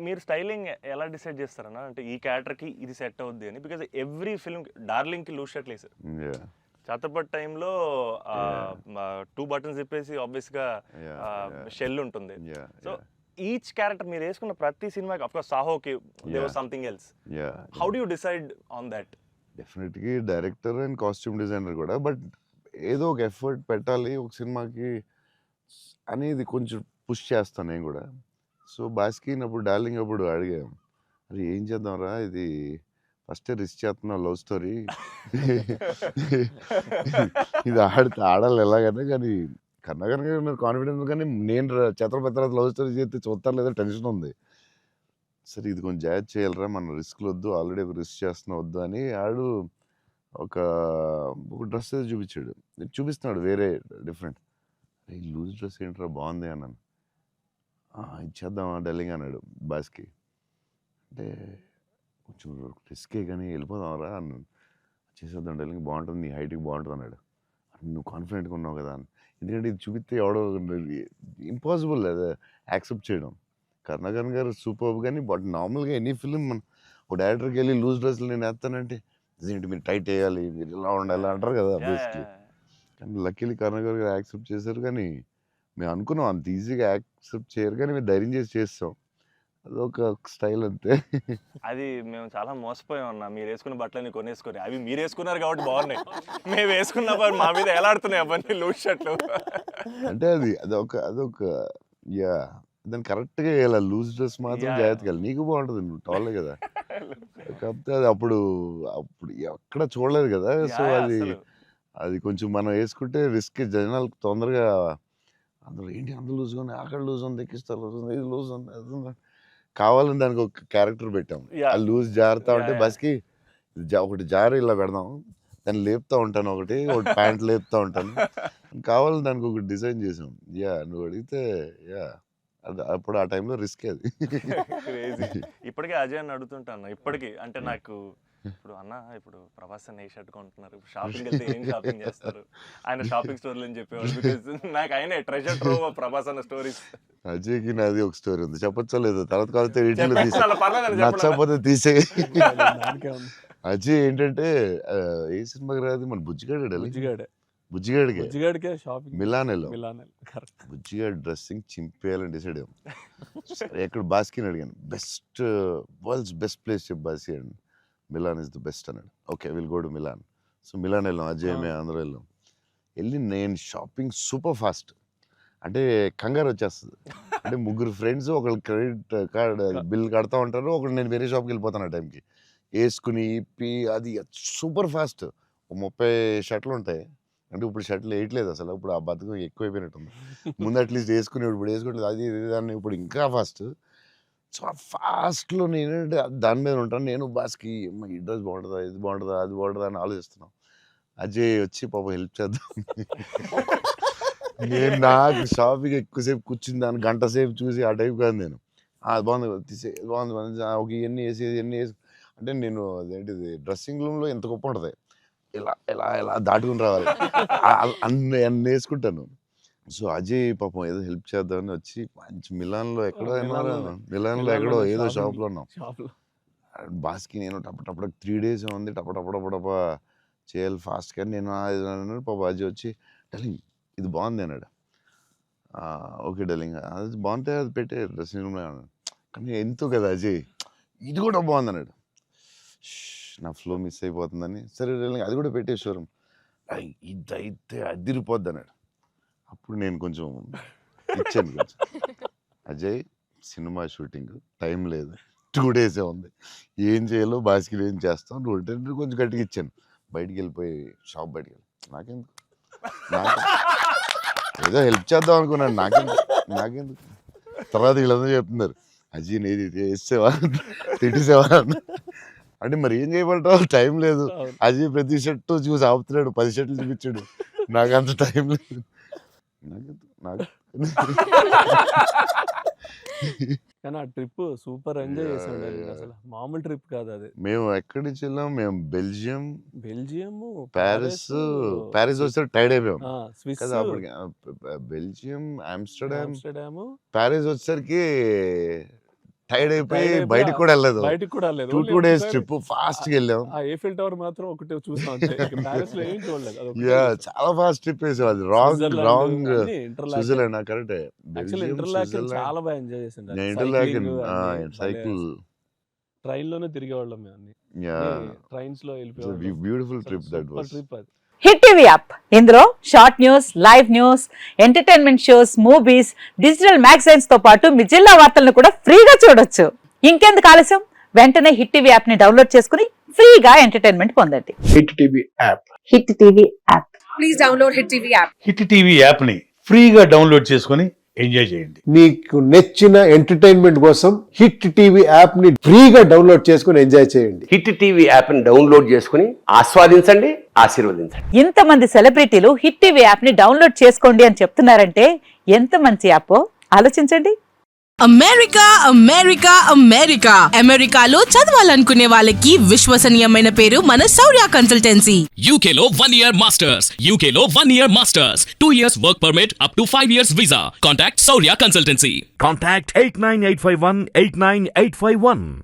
మీరు స్టైలింగ్ ఎలా డిసైడ్ చేస్తారన్నా? అంటే ఈ క్యారెక్టర్‌కి ఇది సెట్ అవుద్ది అని. బికాజ్ ఎవ్రీ ఫిల్మ్ 'డార్లింగ్‌కి' లూజ్ షర్ట్‌లు ఏసారు. Yeah. 'ఛత్రపతి' టైంలో Yeah. 2 బటన్స్ తిప్పేసి ఆబ్వియస్‌గా Yeah. Yeah. షెల్ ఉంటుంది. Yeah. So Yeah. Each character మీరు వేసుకున్న ప్రతి సినిమాకి ఆఫ్ కోర్స్ 'సాహోకి' there was Yeah. Something else. Yeah. How do you decide on that? డెఫినెట్‌గా డైరెక్టర్ అండ్ కాస్ట్యూమ్ డిజైనర్ కూడా. బట్ ఏదో ఒక ఎఫర్ట్ పెట్టాలి ఒక సినిమాకి అనేది కొంచెం పుష్ చేస్తాను నేను కూడా. సో బాస్కిన్ అప్పుడు డార్లింగ్ అప్పుడు అడిగాం, అరే ఏం చేద్దాంరా ఇది ఫస్టే రిస్క్ చేస్తున్నావు లవ్ స్టోరీ ఇది ఆడాలి ఎలాగైనా. కానీ కర్ణాకర్ గారు కాన్ఫిడెన్స్, కానీ నేను ఛత్రపతి తర్వాత లవ్ స్టోరీ చేస్తే చూస్తారు లేదా టెన్షన్ ఉంది. సరే ఇది కొంచెం జాగ్రత్త చేయాలరా, మన రిస్క్లు వద్దు, ఆల్రెడీ రిస్క్ చేస్తున్నా వద్దు అని ఆడు ఒక డ్రెస్ ఏదో చూపించాడు. చూపిస్తున్నాడు వేరే డిఫరెంట్. ఈ లూజ్ డ్రెస్ ఏంట్రా బాగుంది అన్నాను. ఇచ్చేద్దామా డార్లింగ్ అన్నాడు బాస్కి. అంటే కొంచెం రిస్కే కానీ వెళ్ళిపోదాంరా అన్నాను. చేసేద్దాం డార్లింగ్, బాగుంటుంది, నీ హైట్కి బాగుంటుంది అన్నాడు. నువ్వు కాన్ఫిడెంట్గా ఉన్నావు కదా అని. ఎందుకంటే ఇది చూపిస్తే ఎవడో ఇంపాసిబుల్ అది యాక్సెప్ట్ చేయడం. కరుణాకరన్ గారు సూపర్, కానీ బట్ నార్మల్గా ఎనీ ఫిలిం మన ఒక డైరెక్టర్కి వెళ్ళి లూజ్ డ్రెస్లు నేను వేస్తానంటే ఇదేంటి మీరు టైట్ వేయాలి, మీరు ఇలా ఉండాలి అంటారు కదా బేసిక్లీ. కానీ లక్కీలీ కరుణాకర్ గారు యాక్సెప్ట్ చేశారు. కానీ మేము అనుకున్నాం అంత ఈజీగా యాక్సెప్ట్ చేయరు, కానీ మేము ధైర్యం చేసి చేస్తాం. అదొక స్టైల్ అంతే. అది మేము చాలా మోసపోయాం అన్న. మీరు వేసుకున్న బట్టలన్నీ కొనేసుకొని, అవి మీరు వేసుకున్నారు కాబట్టి బాగున్నాయి. మేము వేసుకున్నప్పుడు మా మీద ఎలా ఆడుతున్నాయి అవన్నీ లూజ్ షర్ట్లు. అంటే అదొక యా దాన్ని కరెక్ట్గా వేయాలి. లూజ్ డ్రెస్ మాత్రం జాగ్రత్తగా వెళ్ళాలి. నీకు బాగుంటుంది, నువ్వు టాలే కదా. కాకపోతే అది అప్పుడు ఎక్కడ చూడలేదు కదా. సో అది కొంచెం మనం వేసుకుంటే రిస్క్. జనాలకు తొందరగా అందులో ఏంటి అంత లూజ్ ఉంది, అక్కడ లూజ్ ఉంది, ఎక్కిస్తా లూజ్ ఉంది, ఇది లూజ్ ఉంది, అది ఉంది. కావాలని దానికి ఒక క్యారెక్టర్ పెట్టాం. ఆ లూజ్ జారుతా ఉంటే బస్కి ఒకటి జారి ఇలా పెడదాం, దాన్ని లేపుతా ఉంటాను, ఒకటి ప్యాంట్ లేపుతా ఉంటాను. కావాలని దానికి ఒకటి డిజైన్ చేసాం. యా నువ్వు అడిగితే యా అప్పుడు ఆ టైంలో రిస్క్ అది. ఇప్పటికే అజయ్ అని అడుగుతుంటాను. ఇప్పటికీ అంటే నాకు ఇప్పుడు అన్న ఇప్పుడు ప్రభాస్ అన్న ఏ షర్ట్ కొంటున్నారు, షాపింగ్ వెళ్తే ఏం షాపింగ్ చేస్తారు, ఆయన షాపింగ్ స్టోర్లు అని చెప్పేవాళ్ళు. బికాజ్ నాకు ఆయన ట్రెజర్ ట్రోవ్ ప్రభాస్ అన్న స్టోరీస్. అజయ్కి నాది ఒక స్టోరీ ఉంది, చెప్పచ్చా లేదు? తర్వాత కావాలి నచ్చకపోతే తీసే. అజయ్ ఏంటంటే ఏ సినిమాకి రాదు, మన బుజ్జిగాడికే మిలాన్ బుజ్జిగాడి డ్రెస్సింగ్ చింపేయాలని డిసైడ్ అయ్యాం. ఎక్కడ బాస్కిని అడిగాను, వరల్డ్స్ బెస్ట్ ప్లేస్ చెప్పు బాస్కి అండి. మిలాన్ ఇస్ ద బెస్ట్ అన్నాడు. Okay will go to Milan. So Milan వెళ్ళాం, అజయ్ మేము అందరూ వెళ్ళాం. వెళ్ళి నేను షాపింగ్ సూపర్ ఫాస్ట్, అంటే కంగారు వచ్చేస్తుంది. అంటే ముగ్గురు ఫ్రెండ్స్ ఒకళ్ళు క్రెడిట్ కార్డ్ బిల్ కడతా ఉంటారు, ఒకళ్ళు నేను వేరే షాప్కి వెళ్ళిపోతాను ఆ టైంకి. వేసుకుని ఇప్పి అది సూపర్ ఫాస్ట్. 30 షర్ట్లు ఉంటాయి. అంటే ఇప్పుడు షర్ట్లు వేయట్లేదు అసలు, ఇప్పుడు ఆ బతుకు ఎక్కువైపోయినట్టుంది. ముందు అట్లీస్ట్ వేసుకుని ఇప్పుడు వేసుకోవట్లేదు. అది దాన్ని ఇప్పుడు ఇంకా ఫాస్ట్. సో ఆ ఫాస్ట్లో నేను దాని మీద ఉంటాను. నేను బాస్కి ఈ డ్రెస్ బాగుంటుందా, ఇది బాగుంటుందా, అది బాగుంటుందా అని ఆలోచిస్తున్నాం. అజయ్ వచ్చి పాపం హెల్ప్ చేద్దాం. నేను నాకు షాపింగ్ ఎక్కువసేపు కూర్చుని దాన్ని గంట సేపు చూసి ఆ టైప్ కాదు నేను. అది బాగుంది తీసే, బాగుంది ఒక ఇవన్నీ వేసి అంటే నేను అదేంటిది డ్రెస్సింగ్ రూమ్లో ఎంత గొప్ప ఉంటుంది, ఇలా ఇలా ఇలా దాటుకుని రావాలి, అన్ని వేసుకుంటాను. సో అజయ్ పాపం ఏదో హెల్ప్ చేద్దామని వచ్చి మంచి మిలాన్లో ఎక్కడో ఏదో షాప్లో ఉన్నాం. బాస్కి నేను టపటపడ 3 days ఉంది, టపటపడపడప చేయాలి ఫాస్ట్. కానీ నేను పాప అజయ్ వచ్చి డార్లింగ్ ఇది బాగుంది అన్నాడు. ఓకే డార్లింగ్ అది బాగుంటే అది పెట్టే డ్రెస్సింగ్ రూమ్లో అన్నాడు. కానీ ఎంతో కదా అజయ్ ఇది కూడా బాగుంది అన్నాడు. నా ఫ్లో మిస్ అయిపోతుందని సరే డార్లింగ్ అది కూడా పెట్టే షోరూమ్, ఇదైతే అదిరిపోద్ది అన్నాడు. అప్పుడు నేను కొంచెం ఇచ్చాను కొంచెం. అజయ్ సినిమా షూటింగ్ టైం లేదు, 2 days ఉంది, ఏం చేయాలో బాస్కిలో ఏం చేస్తాం, నువ్వు కొంచెం గట్టిగా ఇచ్చాను. బయటికి వెళ్ళిపోయి షాప్ బయటికి వెళ్ళి నాకెందుకు ఏదో హెల్ప్ చేద్దాం అనుకున్నాను, నాకెందుకు. తర్వాత వీళ్ళందరూ చెప్తున్నారు అజయ్ నేది వేసేవా తిట్టేసేవా అంటే మరి ఏం చేయమంటావు, టైం లేదు. అజయ్ ప్రతి షర్టు చూసి ఆపుతున్నాడు, 10 షర్ట్లు చూపించాడు, నాకు అంత టైం లేదు. కానీ ఆ ట్రిప్ సూపర్ ఎంజాయ్ చేసాం. అసలు మామూలు ట్రిప్ కాదు అది. మేము ఎక్కడి నుంచి వెళ్ళాం, మేము బెల్జియం, ప్యారిస్ వస్తే టైర్డ్ అయిపోయాం కదా అప్పటికి. బెల్జియం, ఆమ్స్టర్డామ్, ప్యారిస్ వచ్చేసరికి టైర్డ్ అయిపోయి Tired అయిపోయి బయటకు కూడా వెళ్ళలేదు. బయటికి కూడా లేదు. 2 డేస్ ట్రిప్ ఫాస్ట్ గా వెళ్ళాం. ఆ ఏఫిల్ టవర్ మాత్రం ఒకటే చూసాం అంతే. ప్యారిస్ లో ఏం చూడలేదు. అదొకటే యా చూసాం. చాలా ఫాస్ట్ ట్రిప్ వేసాం. అది రాంగ్ స్విట్జర్లాండ్ అన్ని interlock. Switzerland correct. Actually interlock చాలా బాగా ఎంజాయ్ చేసిండు. ఇంటర్లాకెన్ సైకిల్ ట్రైన్ లోనే తిరిగేవాళ్ళం మేము అన్ని. యా ట్రైన్స్ లో వెళ్ళిపోయాం. Beautiful trip that was. Trip అది. హిట్ టీవీ యాప్ ఇందులో short news, live news, entertainment shows, movies, digital magazines తో పాటు మీ జిల్లా వార్తలను కూడా ఫ్రీగా చూడొచ్చు. ఇంకెందుకు ఆలస్యం, వెంటనే హిట్ టీవీ యాప్ ని డౌన్లోడ్ చేసుకుని ఫ్రీగా ఎంటర్టైన్మెంట్ పొందండి. Hit TV app. Hit TV app. Please download Hit TV app. Hit TV app ని ఫ్రీగా డౌన్లోడ్ చేసుకొని ఎంజాయ్ చేయండి. మీకు నచ్చిన ఎంటర్టైన్మెంట్ కోసం హిట్ టీవీ యాప్ ని ఫ్రీగా డౌన్లోడ్ చేసుకుని ఎంజాయ్ చేయండి. హిట్ టీవీ యాప్ని డౌన్లోడ్ చేసుకుని ఆస్వాదించండి, ఆశీర్వదించండి. ఇంతమంది సెలబ్రిటీలు హిట్ టీవీ యాప్ ని డౌన్లోడ్ చేసుకోండి అని చెప్తున్నారంటే ఎంత మంచి యాప్ ఆలోచించండి. అమెరికా అమెరికా అమెరికా అమెరికాలో చదవాలనుకునే వాళ్ళకి విశ్వసనీయమైన పేరు మన శౌర్య consultancy. UK Law 1 Year Masters. UK Law 1 Year Masters. 2 years work permit up to 5 years visa. Contact Saurya Consultancy. Contact 89851 89851.